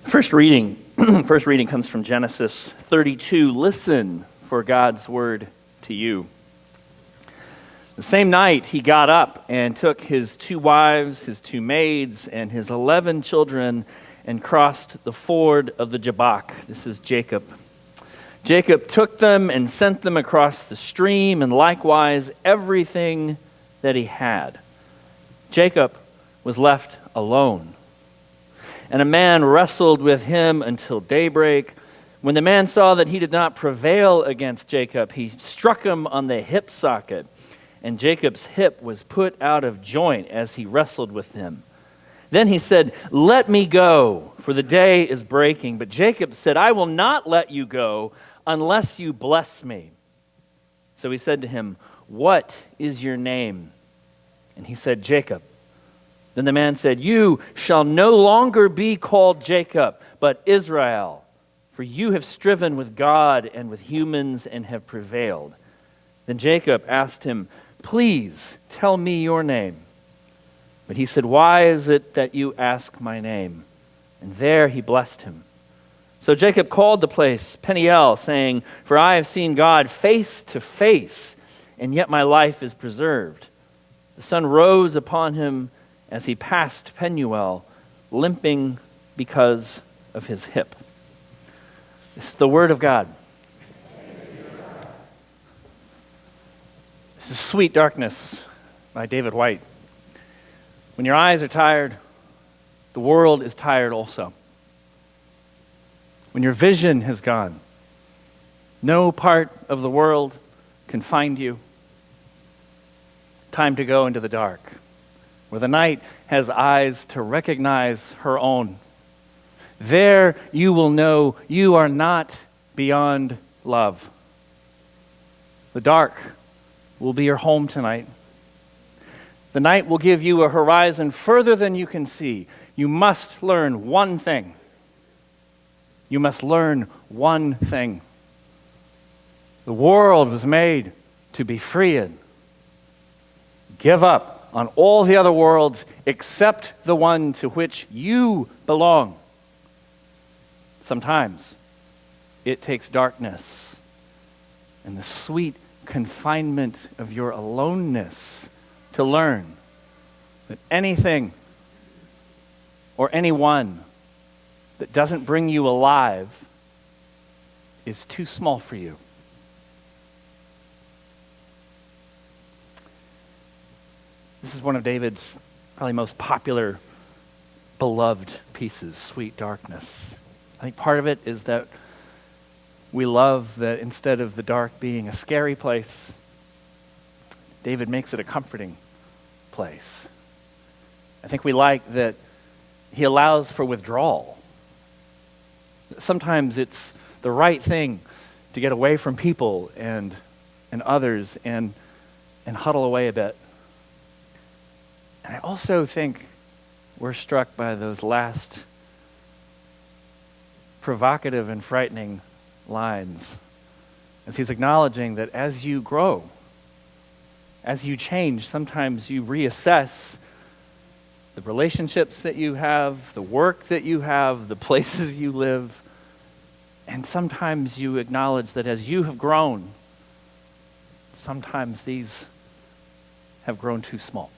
First reading, first reading comes from Genesis 32. Listen for God's word to you. The same night he got up and took his 2 wives, his 2 maids, and his 11 children and crossed the ford of the Jabbok. This is Jacob. Jacob took them and sent them across the stream, and likewise everything that he had. Jacob was left alone. And a man wrestled with him until daybreak. When the man saw that he did not prevail against Jacob, he struck him on the hip socket, and Jacob's hip was put out of joint as he wrestled with him. Then he said, "Let me go, for the day is breaking." But Jacob said, "I will not let you go unless you bless me." So he said to him, "What is your name?" And he said, "Jacob." Then the man said, "You shall no longer be called Jacob, but Israel, for you have striven with God and with humans and have prevailed." Then Jacob asked him, "Please tell me your name." But he said, "Why is it that you ask my name?" And there he blessed him. So Jacob called the place Peniel, saying, "For I have seen God face to face, and yet my life is preserved." The sun rose upon him as he passed Penuel, limping because of his hip. This is the word of God. This is Sweet Darkness by David White. When your eyes are tired, the world is tired also. When your vision has gone, no part of the world can find you. Time to go into the dark, where the night has eyes to recognize her own. There you will know you are not beyond love. The dark will be your home tonight. The night will give you a horizon further than you can see. You must learn one thing. You must learn one thing. The world was made to be freed. Give up on all the other worlds except the one to which you belong. Sometimes it takes darkness and the sweet confinement of your aloneness to learn that anything or anyone that doesn't bring you alive is too small for you. This is one of David's probably most popular, beloved pieces, Sweet Darkness. I think part of it is that we love that instead of the dark being a scary place, David makes it a comforting place. I think we like that he allows for withdrawal. Sometimes it's the right thing to get away from people and others and huddle away a bit. And I also think we're struck by those last provocative and frightening lines as he's acknowledging that as you grow, as you change, sometimes you reassess the relationships that you have, the work that you have, the places you live, and sometimes you acknowledge that as you have grown, sometimes these have grown too small.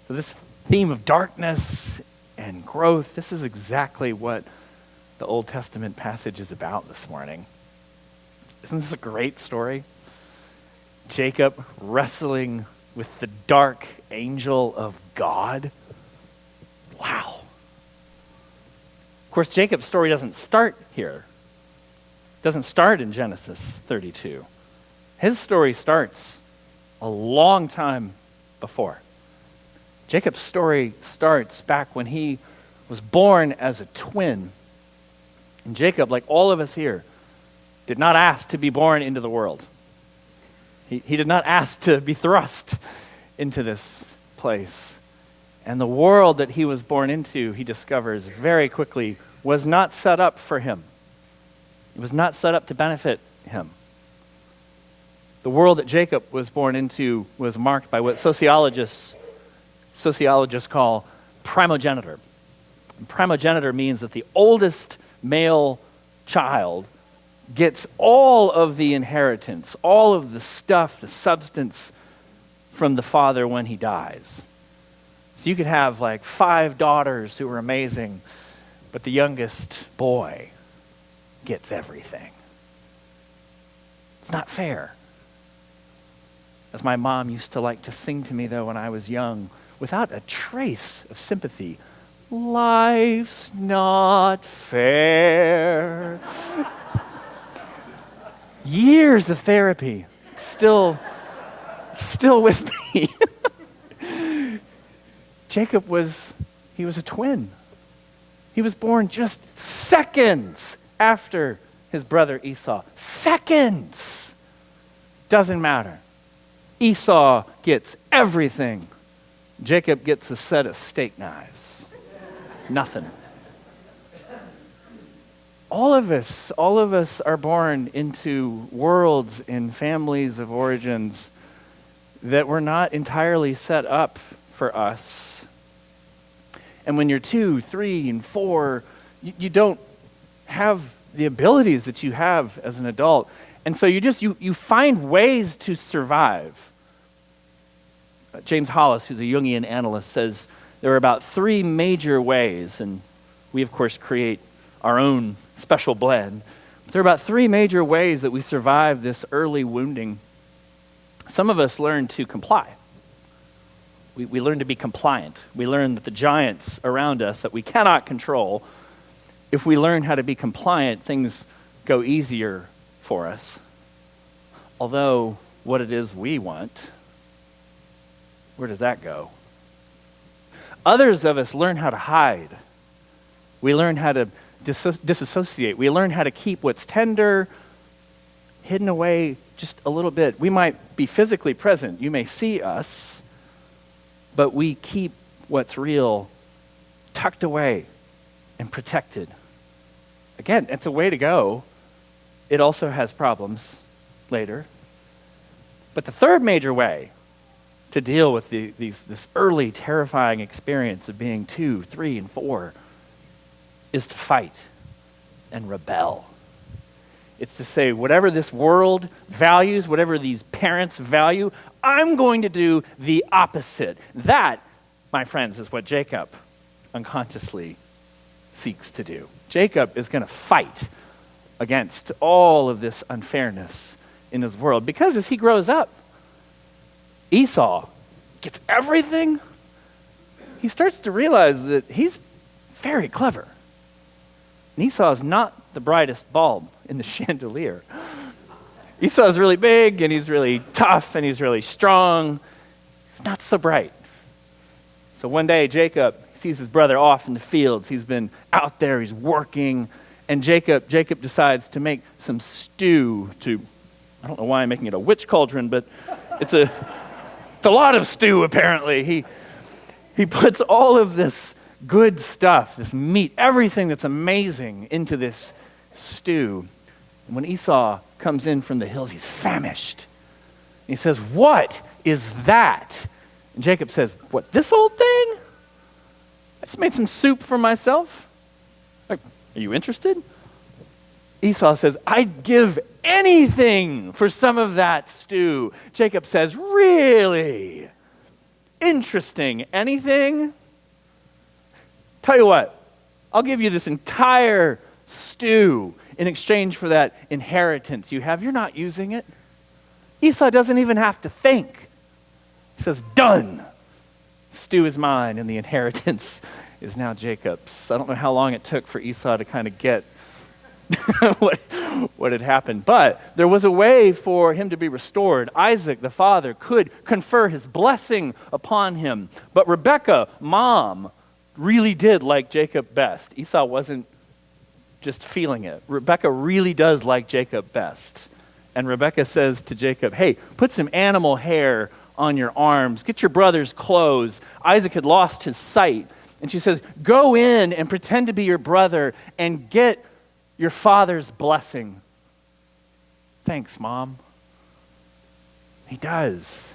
So this theme of darkness and growth, this is exactly what the Old Testament passage is about this morning. Isn't this a great story? Jacob wrestling with the dark angel of God. Wow. Of course, Jacob's story doesn't start here. It doesn't start in Genesis 32. His story starts a long time before. Jacob's story starts back when he was born as a twin. And Jacob, like all of us here, did not ask to be born into the world. He did not ask to be thrust into this place. And the world that he was born into, he discovers very quickly, was not set up for him. It was not set up to benefit him. The world that Jacob was born into was marked by what sociologists call primogeniture. Primogenitor means that the oldest male child gets all of the inheritance, all of the stuff, the substance from the father when he dies. So you could have like 5 daughters who are amazing, but the youngest boy gets everything. It's not fair. As my mom used to like to sing to me, though, when I was young, without a trace of sympathy, life's not fair. Years of therapy, still with me. Jacob was a twin. He was born just seconds after his brother Esau. Seconds! Doesn't matter. Esau gets everything. Jacob gets a set of steak knives. Nothing. All of us are born into worlds and families of origins that were not entirely set up for us. And when you're 2, 3, and 4, you don't have the abilities that you have as an adult. And so you find ways to survive. James Hollis, who's a Jungian analyst, says there are about 3 major ways, and we of course create our own special blend. But there are about 3 major ways that we survive this early wounding. Some of us learn to comply. We learn to be compliant. We learn that the giants around us that we cannot control, if we learn how to be compliant, things go easier for us. Although what it is we want, where does that go? Others of us learn how to hide. We learn how to disassociate. We learn how to keep what's tender hidden away just a little bit. We might be physically present. You may see us, but we keep what's real tucked away and protected. Again, it's a way to go. It also has problems later. But the third major way to deal with this early terrifying experience of being 2, 3, and 4 is to fight and rebel. It's to say, whatever this world values, whatever these parents value, I'm going to do the opposite. That, my friends, is what Jacob unconsciously seeks to do. Jacob is going to fight against all of this unfairness in his world, because as he grows up, Esau gets everything. He starts to realize that he's very clever. And Esau is not the brightest bulb in the chandelier. Esau is really big, and he's really tough, and he's really strong. He's not so bright. So one day, Jacob sees his brother off in the fields. He's been out there, he's working, and Jacob decides to make some stew I don't know why I'm making it a witch cauldron, but it's a lot of stew, apparently. He puts all of this good stuff, this meat, everything that's amazing into this stew. And when Esau comes in from the hills, he's famished. He says, "What is that?" And Jacob says, "What, this old thing? I just made some soup for myself. Like, are you interested?" Esau says, "I'd give anything for some of that stew." Jacob says, "Really? Interesting. Anything? Tell you what, I'll give you this entire stew in exchange for that inheritance you have. You're not using it." Esau doesn't even have to think. He says, "Done. The stew is mine, and the inheritance is now Jacob's." I don't know how long it took for Esau to kind of get what had happened. But there was a way for him to be restored. Isaac, the father, could confer his blessing upon him. But Rebekah, mom, really did like Jacob best. Esau wasn't just feeling it. Rebekah really does like Jacob best. And Rebekah says to Jacob, "Hey, put some animal hair on your arms. Get your brother's clothes." Isaac had lost his sight. And she says, "Go in and pretend to be your brother and get your father's blessing." "Thanks, Mom." He does.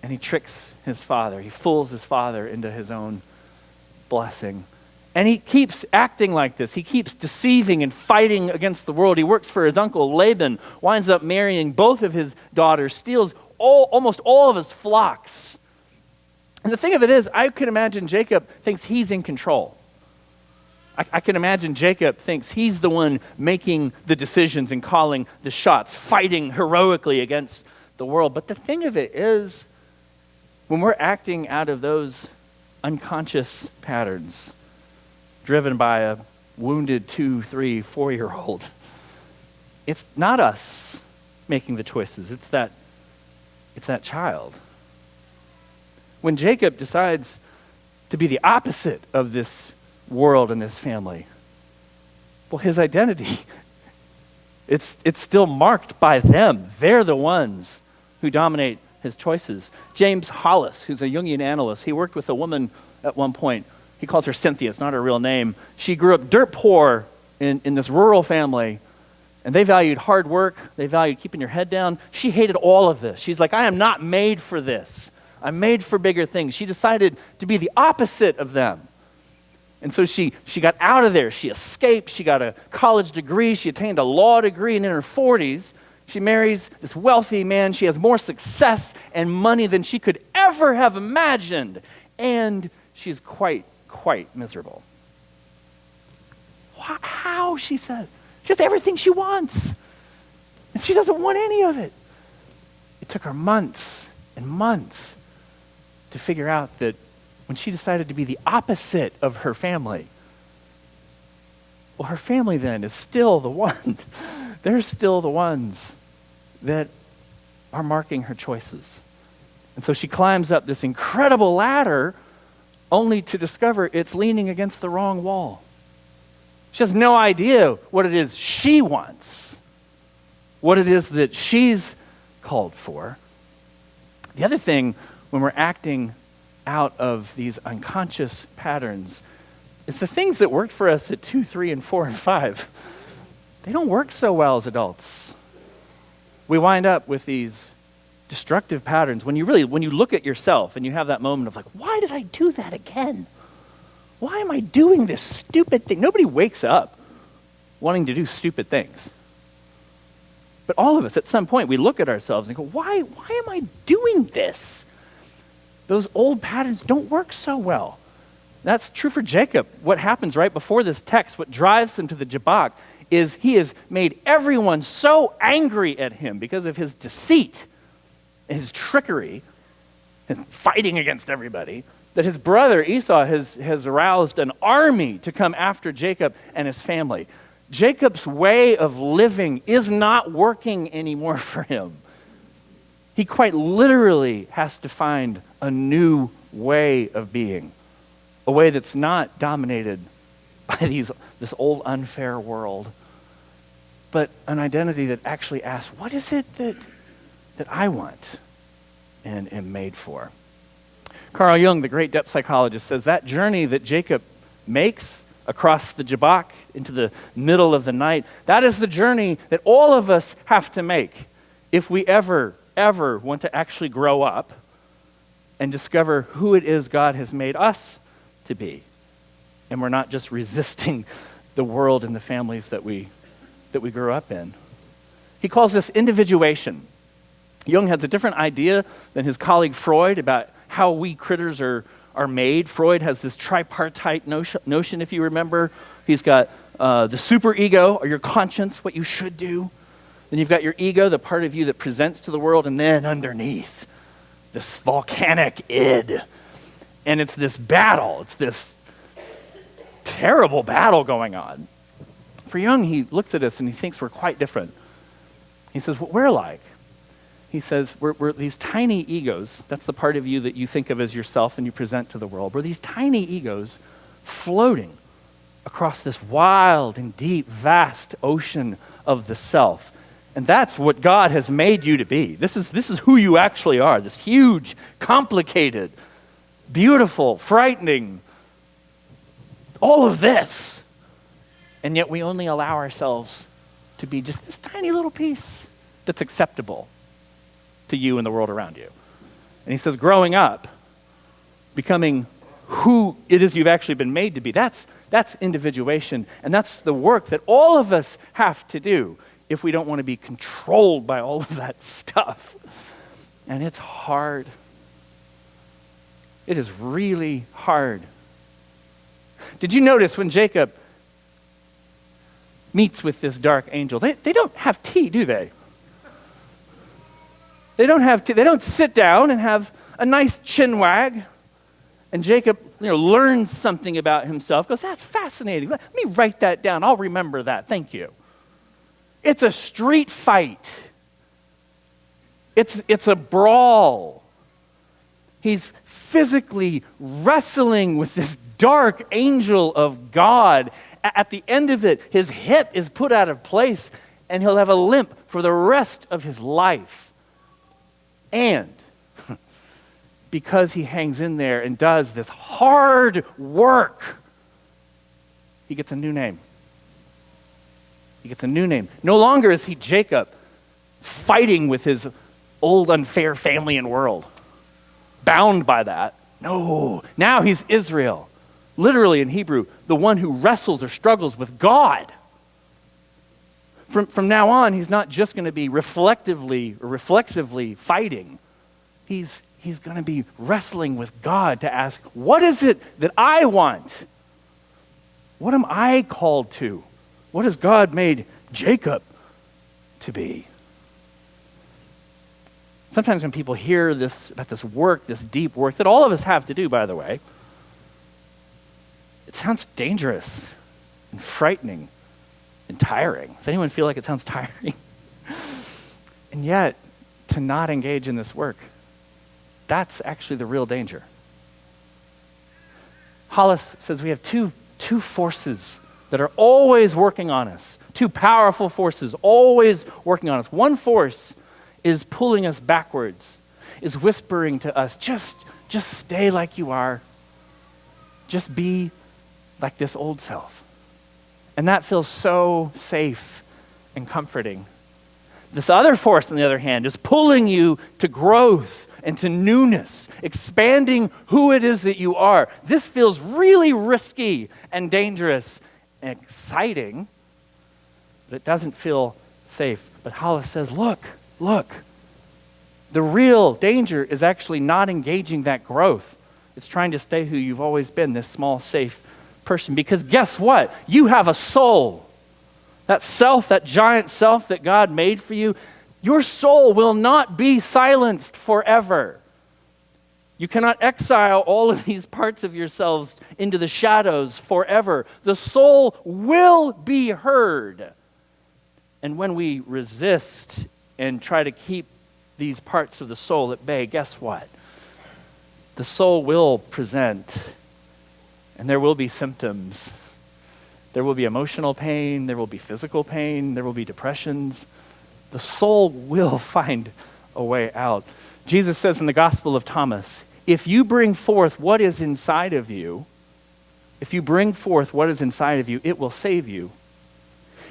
And he tricks his father. He fools his father into his own blessing. And he keeps acting like this. He keeps deceiving and fighting against the world. He works for his uncle Laban, winds up marrying both of his daughters, steals almost all of his flocks. And the thing of it is, I can imagine Jacob thinks he's in control. I can imagine Jacob thinks he's the one making the decisions and calling the shots, fighting heroically against the world. But the thing of it is, when we're acting out of those unconscious patterns, driven by a wounded 2, 3, 4-year-old, it's not us making the choices. It's that child. When Jacob decides to be the opposite of this world and this family, well, his identity, it's still marked by them. They're the ones who dominate his choices. James Hollis, who's a Jungian analyst, he worked with a woman at one point. He calls her Cynthia. It's not her real name. She grew up dirt poor in this rural family, and they valued hard work. They valued keeping your head down. She hated all of this. She's like, I am not made for this. I'm made for bigger things. She decided to be the opposite of them. And so she got out of there. She escaped. She got a college degree. She attained a law degree. And in her 40s, she marries this wealthy man. She has more success and money than she could ever have imagined. And she's quite miserable. How, she says. She has everything she wants. And she doesn't want any of it. It took her months and months to figure out that when she decided to be the opposite of her family, well, her family then is still the one. They're still the ones that are marking her choices. And so she climbs up this incredible ladder only to discover it's leaning against the wrong wall. She has no idea what it is she wants, what it is that she's called for. The other thing, when we're acting out of these unconscious patterns, is the things that worked for us at 2, 3, and 4, and 5. They don't work so well as adults. We wind up with these destructive patterns. When you look at yourself and you have that moment of like, why did I do that again? Why am I doing this stupid thing? Nobody wakes up wanting to do stupid things. But all of us, at some point, we look at ourselves and go, why am I doing this? Those old patterns don't work so well. That's true for Jacob. What happens right before this text, what drives him to the Jabbok, is he has made everyone so angry at him because of his deceit, his trickery, and fighting against everybody, that his brother Esau has aroused an army to come after Jacob and his family. Jacob's way of living is not working anymore for him. He quite literally has to find a new way of being, a way that's not dominated by this old unfair world, but an identity that actually asks, what is it that I want and am made for? Carl Jung, the great depth psychologist, says that journey that Jacob makes across the Jabbok into the middle of the night, that is the journey that all of us have to make if we ever want to actually grow up and discover who it is God has made us to be. And we're not just resisting the world and the families that we grew up in. He calls this individuation. Jung has a different idea than his colleague Freud about how we critters are made. Freud has this tripartite notion, if you remember. He's got the superego, or your conscience, what you should do. Then you've got your ego, the part of you that presents to the world, and then underneath, this volcanic id. And it's this battle. It's this terrible battle going on. For Jung, he looks at us and he thinks we're quite different. He says, what we're like. He says, we're these tiny egos. That's the part of you that you think of as yourself and you present to the world. We're these tiny egos floating across this wild and deep, vast ocean of the self. And that's what God has made you to be. This is who you actually are, this huge, complicated, beautiful, frightening, all of this. And yet we only allow ourselves to be just this tiny little piece that's acceptable to you and the world around you. And he says, growing up, becoming who it is you've actually been made to be. That's individuation, and that's the work that all of us have to do if we don't want to be controlled by all of that stuff. And it's hard. It is really hard. Did you notice when Jacob meets with this dark angel, they don't have tea, do they? They don't have tea. They don't sit down and have a nice chin wag. And Jacob, learns something about himself. Goes, that's fascinating. Let me write that down. I'll remember that. Thank you. It's a street fight. It's a brawl. He's physically wrestling with this dark angel of God. At the end of it, his hip is put out of place, and he'll have a limp for the rest of his life. And because he hangs in there and does this hard work, he gets a new name. He gets a new name. No longer is he Jacob fighting with his old unfair family and world, bound by that. No, now he's Israel. Literally in Hebrew, the one who wrestles or struggles with God. From now on, he's not just going to be reflexively fighting. He's going to be wrestling with God to ask, what is it that I want? What am I called to? What has God made Jacob to be? Sometimes when people hear about this work, this deep work that all of us have to do, by the way, it sounds dangerous and frightening and tiring. Does anyone feel like it sounds tiring? And yet, to not engage in this work, that's actually the real danger. Hollis says we have two forces that are always working on us, two powerful forces always working on us. One force is pulling us backwards, is whispering to us, just stay like you are. Just be like this old self. And that feels so safe and comforting. This other force, on the other hand, is pulling you to growth and to newness, expanding who it is that you are. This feels really risky and dangerous and exciting, but it doesn't feel safe. But Hollis says, look, the real danger is actually not engaging that growth. It's trying to stay who you've always been, this small, safe person. Because guess what? You have a soul. That self, that giant self that God made for you, your soul will not be silenced forever. You cannot exile all of these parts of yourselves into the shadows forever. The soul will be heard. And when we resist and try to keep these parts of the soul at bay, guess what? The soul will present, and there will be symptoms. There will be emotional pain, there will be physical pain, there will be depressions. The soul will find a way out. Jesus says in the Gospel of Thomas, if you bring forth what is inside of you, it will save you.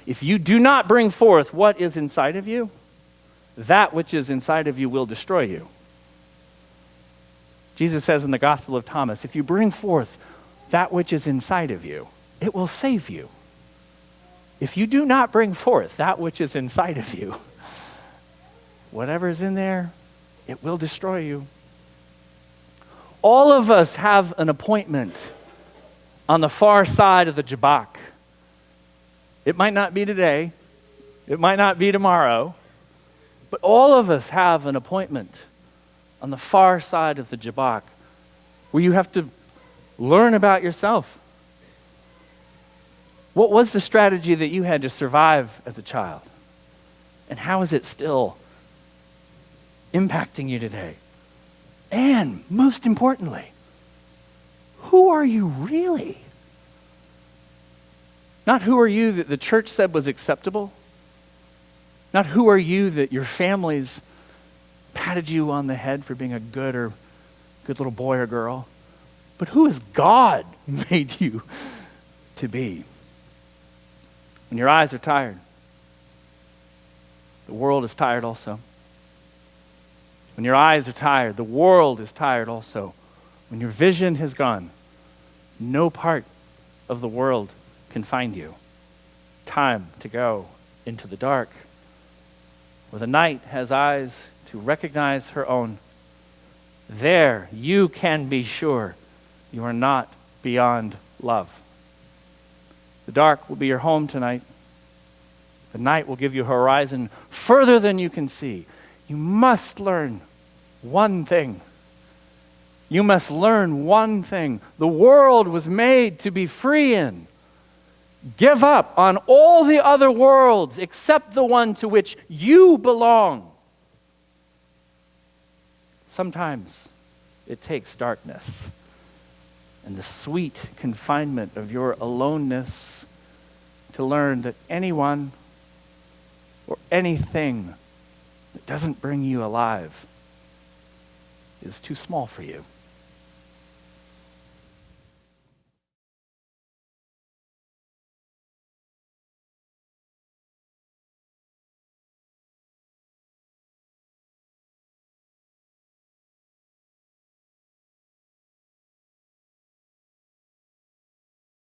If you do not bring forth what is inside of you, that which is inside of you will destroy you. Jesus says in the Gospel of Thomas, if you bring forth that which is inside of you, it will save you. If you do not bring forth that which is inside of you, whatever is in there, it will destroy you. All of us have an appointment on the far side of the Jabbok. It might not be today. It might not be tomorrow. But all of us have an appointment on the far side of the Jabbok where you have to learn about yourself. What was the strategy that you had to survive as a child? And how is it still impacting you today? And most importantly, who are you really? Not who are you that the church said was acceptable. Not who are you that your families patted you on the head for being a good little boy or girl. But who has God made you to be? When your eyes are tired, the world is tired also. When your eyes are tired, the world is tired also. When your vision has gone, no part of the world can find you. Time to go into the dark, where the night has eyes to recognize her own. There you can be sure you are not beyond love. The dark will be your home tonight. The night will give you a horizon further than you can see. You must learn one thing. You must learn one thing. The world was made to be free in. Give up on all the other worlds except the one to which you belong. Sometimes it takes darkness and the sweet confinement of your aloneness to learn that anyone or anything that doesn't bring you alive is too small for you.